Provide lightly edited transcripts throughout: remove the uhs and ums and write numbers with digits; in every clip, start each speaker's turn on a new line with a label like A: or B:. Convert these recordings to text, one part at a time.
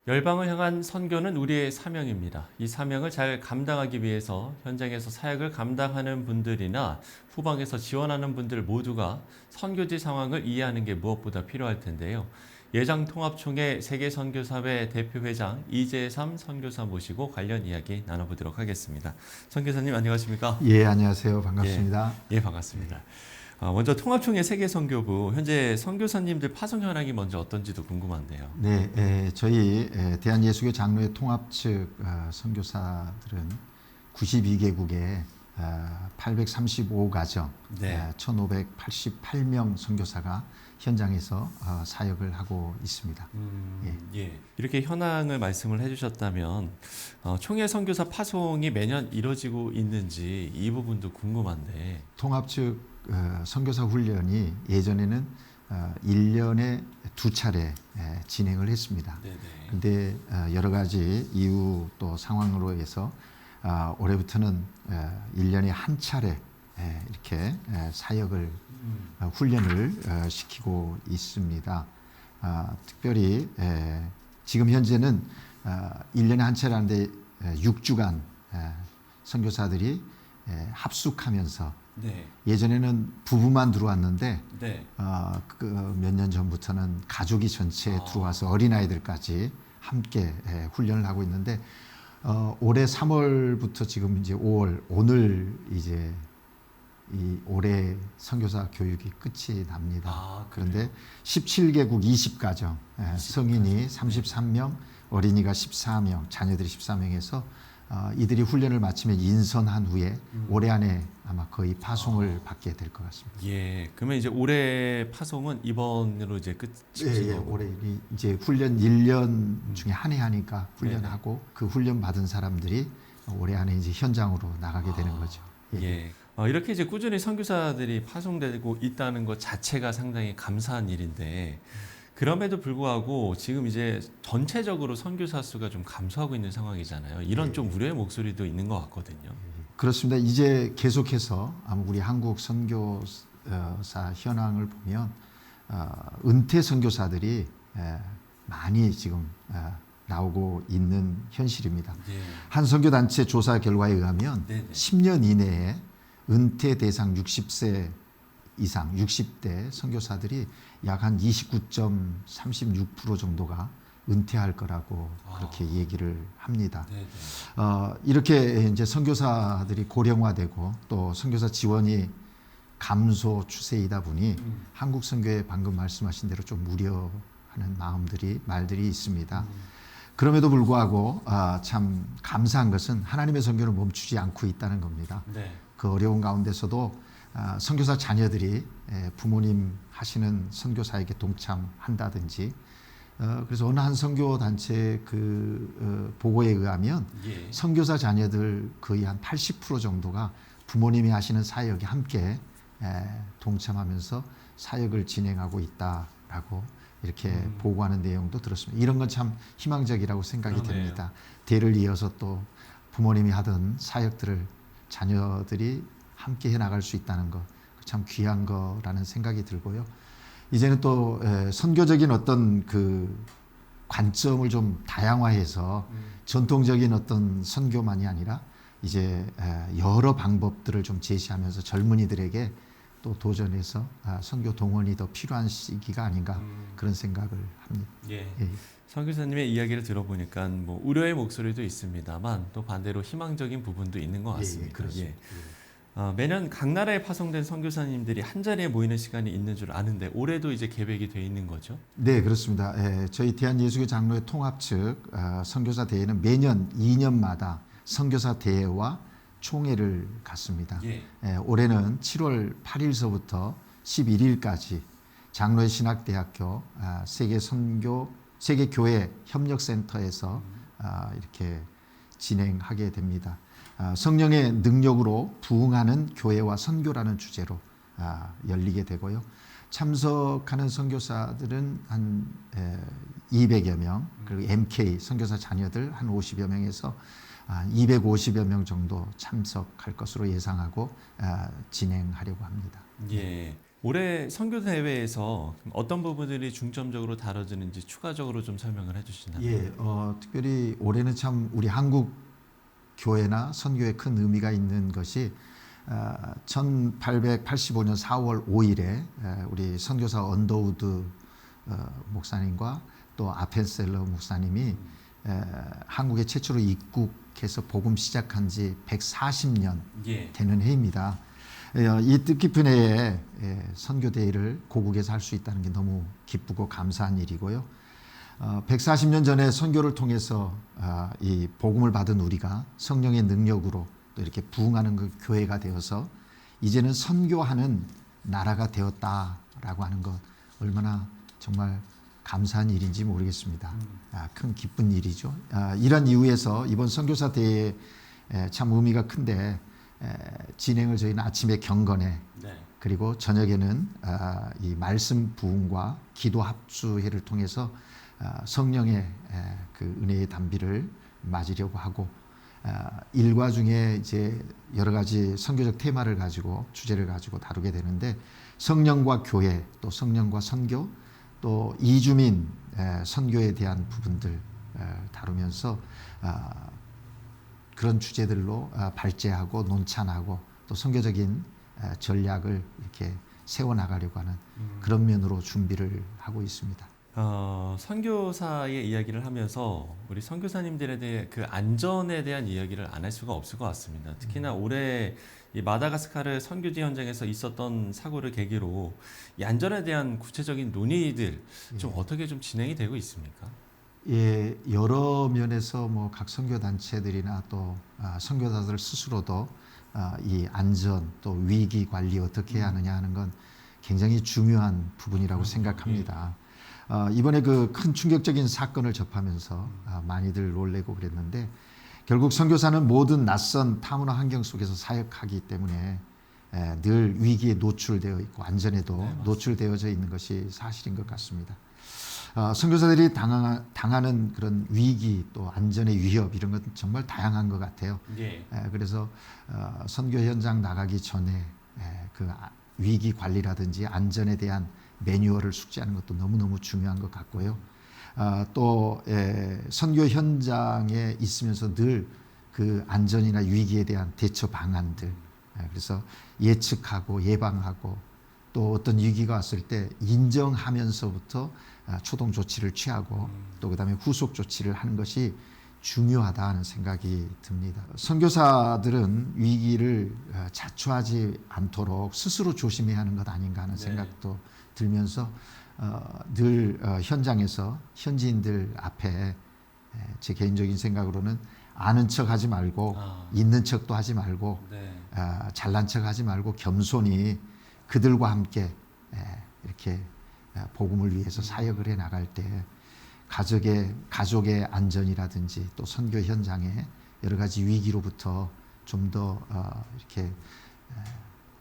A: 열방을 향한 선교는 우리의 사명입니다. 이 사명을 잘 감당하기 위해서 현장에서 사역을 감당하는 분들이나 후방에서 지원하는 분들 모두가 선교지 상황을 이해하는 게 무엇보다 필요할 텐데요. 예장통합총회 세계선교사회 대표회장 이재삼 선교사 모시고 관련 이야기 나눠보도록 하겠습니다. 선교사님 안녕하십니까?
B: 예, 안녕하세요. 반갑습니다.
A: 예, 반갑습니다. 먼저 통합총회 세계선교부 현재 선교사님들 파송 현황이 먼저 어떤지도 궁금한데요.
B: 네, 저희 대한예수교 장로회 통합 측 선교사들은 92개국에 835가정,
A: 네.
B: 1588명 선교사가 현장에서 사역을 하고 있습니다.
A: 예. 이렇게 현황을 말씀을 해주셨다면 총회 선교사 파송이 매년 이루어지고 있는지 이 부분도 궁금한데.
B: 통합 측 선교사 훈련이 예전에는 1년에 2차례 진행을 했습니다. 그런데 여러 가지 이유 또 상황으로 해서 올해부터는 1년에 한 차례 이렇게 사역을 훈련을 시키고 있습니다. 특별히 지금 현재는 1년에 한 차례 하는데 6주간 선교사들이 합숙하면서 예전에는 부부만 들어왔는데 그 몇 년 전부터는 가족이 전체 들어와서 어린아이들까지 함께 훈련을 하고 있는데 올해 3월부터 지금 이제 5월 오늘 이제 이 올해 선교사 교육이 끝이 납니다. 그런데 17개국 20가정 성인이 33명, 어린이가 14명, 자녀들이 14명에서 이들이 훈련을 마치면 인선한 후에 올해 안에 아마 거의 파송을 받게 될 것 같습니다.
A: 예, 그러면 이제 올해 파송은 이번으로 이제 끝이 거고.
B: 올해 이제 훈련 1년 중에 한 해 하니까 훈련하고 그 훈련 받은 사람들이 올해 안에 이제 현장으로 나가게 되는 거죠.
A: 예. 이렇게 이제 꾸준히 선교사들이 파송되고 있다는 것 자체가 상당히 감사한 일인데 그럼에도 불구하고 지금 이제 전체적으로 선교사 수가 좀 감소하고 있는 상황이잖아요. 이런 좀 우려의 목소리도 있는 것 같거든요.
B: 그렇습니다. 이제 계속해서 우리 한국 선교사 현황을 보면 은퇴 선교사들이 많이 지금 나오고 있는 현실입니다. 한 선교단체 조사 결과에 의하면 10년 이내에 은퇴 대상 60세 이상 60대 선교사들이 약 한 29.36% 정도가 은퇴할 거라고 그렇게 얘기를 합니다. 이렇게 이제 선교사들이 고령화되고 또 선교사 지원이 감소 추세이다 보니 한국 선교회 방금 말씀하신 대로 좀 우려하는 말들이 있습니다. 그럼에도 불구하고 참 감사한 것은 하나님의 선교는 멈추지 않고 있다는 겁니다. 그 어려운 가운데서도 선교사 자녀들이 부모님 하시는 선교사에게 동참한다든지 그래서 어느 한 선교 단체 그 보고에 의하면 선교사 자녀들 거의 한 80% 정도가 부모님이 하시는 사역에 함께 동참하면서 사역을 진행하고 있다라고 이렇게 보고하는 내용도 들었습니다. 이런 건 참 희망적이라고 생각이 됩니다. 대를 이어서 또 부모님이 하던 사역들을 자녀들이 함께 해나갈 수 있다는 것 참 귀한 거라는 생각이 들고요. 이제는 또 선교적인 어떤 그 관점을 좀 다양화해서 전통적인 어떤 선교만이 아니라 이제 여러 방법들을 좀 제시하면서 젊은이들에게 또 도전해서 선교 동원이 더 필요한 시기가 아닌가 그런 생각을 합니다.
A: 선교사님의 이야기를 들어보니까 뭐 우려의 목소리도 있습니다만 또 반대로 희망적인 부분도 있는 것 같습니다. 매년 각 나라에 파송된 선교사님들이 한 자리에 모이는 시간이 있는 줄 아는데 올해도 이제 계획이 돼 있는 거죠?
B: 네, 그렇습니다. 저희 대한예수교 장로회 통합 측 선교사 대회는 매년 2년마다 선교사 대회와 총회를 갖습니다. 올해는 7월 8일서부터 11일까지 장로회 신학대학교 세계교회 협력센터에서 이렇게 진행하게 됩니다. 성령의 능력으로 부흥하는 교회와 선교라는 주제로 열리게 되고요. 참석하는 선교사들은 한 200여 명, 그리고 MK 선교사 자녀들 한 50여 명에서 250여 명 정도 참석할 것으로 예상하고 진행하려고 합니다.
A: 올해 선교 대회에서 어떤 부분들이 중점적으로 다뤄지는지 추가적으로 좀 설명을 해주신다면.
B: 예, 특별히 올해는 참 우리 한국 교회나 선교에 큰 의미가 있는 것이 1885년 4월 5일에 우리 선교사 언더우드 목사님과 또 아펜셀러 목사님이 한국에 최초로 입국해서 복음 시작한 지 140년
A: 예.
B: 되는 해입니다. 이 뜻깊은 해에 선교 대회를 고국에서 할 수 있다는 게 너무 기쁘고 감사한 일이고요. 140년 전에 선교를 통해서 이 복음을 받은 우리가 성령의 능력으로 또 이렇게 부흥하는 그 교회가 되어서 이제는 선교하는 나라가 되었다라고 하는 것 얼마나 정말 감사한 일인지 모르겠습니다. 큰 기쁜 일이죠. 이런 이유에서 이번 선교사 대회에 참 의미가 큰데 진행을 저희는 아침에 경건회
A: 네.
B: 그리고 저녁에는 이 말씀 부흥과 기도 합주회를 통해서 성령의 그 은혜의 단비를 맞으려고 하고 일과 중에 이제 여러 가지 선교적 테마를 가지고 주제를 가지고 다루게 되는데 성령과 교회 또 성령과 선교 또 이주민 선교에 대한 부분들 다루면서 그런 주제들로 발제하고 논찬하고 또 선교적인 전략을 이렇게 세워나가려고 하는 그런 면으로 준비를 하고 있습니다.
A: 선교사의 이야기를 하면서 우리 선교사님들에 대해 그 안전에 대한 이야기를 안 할 수가 없을 것 같습니다. 특히나 올해 이 마다가스카르 선교지 현장에서 있었던 사고를 계기로 이 안전에 대한 구체적인 논의들 좀 어떻게 좀 진행이 되고 있습니까?
B: 예, 여러 면에서 뭐 각 선교 단체들이나 또 선교사들 스스로도 이 안전 또 위기 관리 어떻게 해야 하느냐 하는 건 굉장히 중요한 부분이라고 생각합니다. 이번에 그 큰 충격적인 사건을 접하면서 많이들 놀래고 그랬는데 결국 선교사는 모든 낯선 타문화 환경 속에서 사역하기 때문에 늘 위기에 노출되어 있고 안전에도 노출되어져 있는 것이 사실인 것 같습니다. 선교사들이 당하는 그런 위기 또 안전의 위협 이런 건 정말 다양한 것 같아요.
A: 예.
B: 그래서 선교 현장 나가기 전에 그 위기 관리라든지 안전에 대한 매뉴얼을 숙지하는 것도 너무너무 중요한 것 같고요. 또 선교 현장에 있으면서 늘 그 안전이나 위기에 대한 대처 방안들 그래서 예측하고 예방하고 또 어떤 위기가 왔을 때 인정하면서부터 초동 조치를 취하고 또 그다음에 후속 조치를 하는 것이 중요하다 하는 생각이 듭니다. 선교사들은 위기를 자초하지 않도록 스스로 조심해야 하는 것 아닌가 하는 생각도 들면서 늘 현장에서 현지인들 앞에 제 개인적인 생각으로는 아는 척 하지 말고 있는 척도 하지 말고 잘난 척 하지 말고 겸손히 그들과 함께 이렇게 복음을 위해서 사역을 해 나갈 때 가족의 안전이라든지 또 선교 현장의 여러 가지 위기로부터 좀 더 이렇게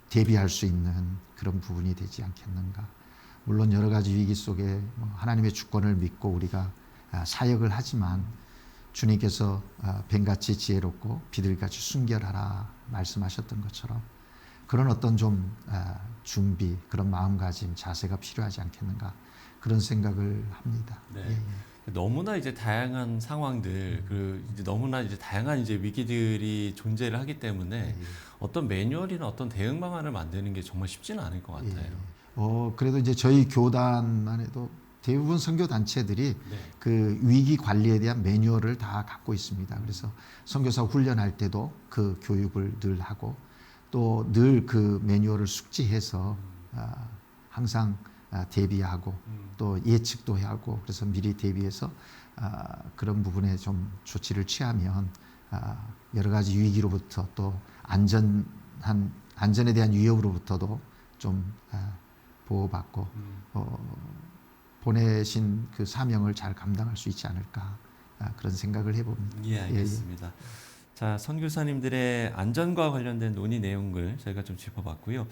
B: 대비할 수 있는 그런 부분이 되지 않겠는가. 물론 여러 가지 위기 속에 하나님의 주권을 믿고 우리가 사역을 하지만 주님께서 뱀같이 지혜롭고 비둘기같이 순결하라 말씀하셨던 것처럼 그런 어떤 좀 준비, 그런 마음가짐, 자세가 필요하지 않겠는가 그런 생각을 합니다.
A: 네. 너무나 이제 다양한 상황들, 그 이제 너무나 이제 다양한 이제 위기들이 존재를 하기 때문에 어떤 매뉴얼이나 어떤 대응 방안을 만드는 게 정말 쉽지는 않을 것 같아요.
B: 그래도 이제 저희 교단만 해도 대부분 선교 단체들이 그 위기 관리에 대한 매뉴얼을 다 갖고 있습니다. 그래서 선교사 훈련할 때도 그 교육을 늘 하고 또 늘 그 매뉴얼을 숙지해서 항상 대비하고 또 예측도 해야 하고 그래서 미리 대비해서 그런 부분에 좀 조치를 취하면 여러 가지 위기로부터 또 안전에 대한 위협으로부터도 좀 보호받고 보내신 그 사명을 잘 감당할 수 있지 않을까 그런 생각을 해봅니다.
A: 예, 알겠습니다. 자, 선교사님들의 안전과 관련된 논의 내용을 저희가 좀 짚어봤고요.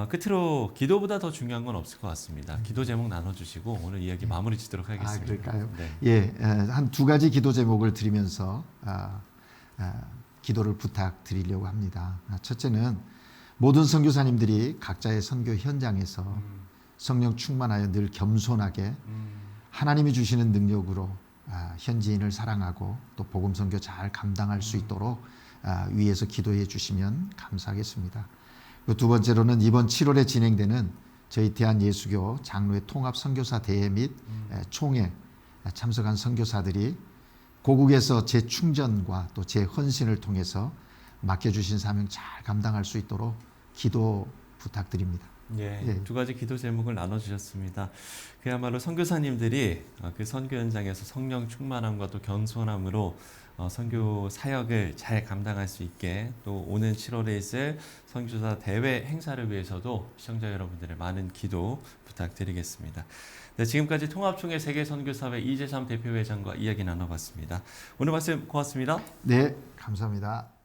A: 끝으로 기도보다 더 중요한 건 없을 것 같습니다. 기도 제목 나눠주시고 오늘 이야기 마무리 짓도록 하겠습니다.
B: 그럴까요?
A: 네.
B: 한 두 가지 기도 제목을 드리면서 기도를 부탁드리려고 합니다. 첫째는 모든 선교사님들이 각자의 선교 현장에서 성령 충만하여 늘 겸손하게 하나님이 주시는 능력으로 현지인을 사랑하고 또 복음 선교 잘 감당할 수 있도록 위에서 기도해 주시면 감사하겠습니다. 그 두 번째로는 이번 7월에 진행되는 저희 대한예수교 장로회 통합 선교사 대회 및 총회 참석한 선교사들이 고국에서 재충전과 또 재헌신을 통해서 맡겨주신 사명 잘 감당할 수 있도록 기도 부탁드립니다.
A: 예, 두 가지 기도 제목을 나눠주셨습니다. 그야말로 선교사님들이 그 선교 현장에서 성령 충만함과 또 겸손함으로 선교 사역을 잘 감당할 수 있게 또 오는 7월에 있을 선교사 대회 행사를 위해서도 시청자 여러분들의 많은 기도 부탁드리겠습니다. 네, 지금까지 통합총회 세계선교사회 이재삼 대표회장과 이야기 나눠봤습니다. 오늘 말씀 고맙습니다.
B: 네, 감사합니다.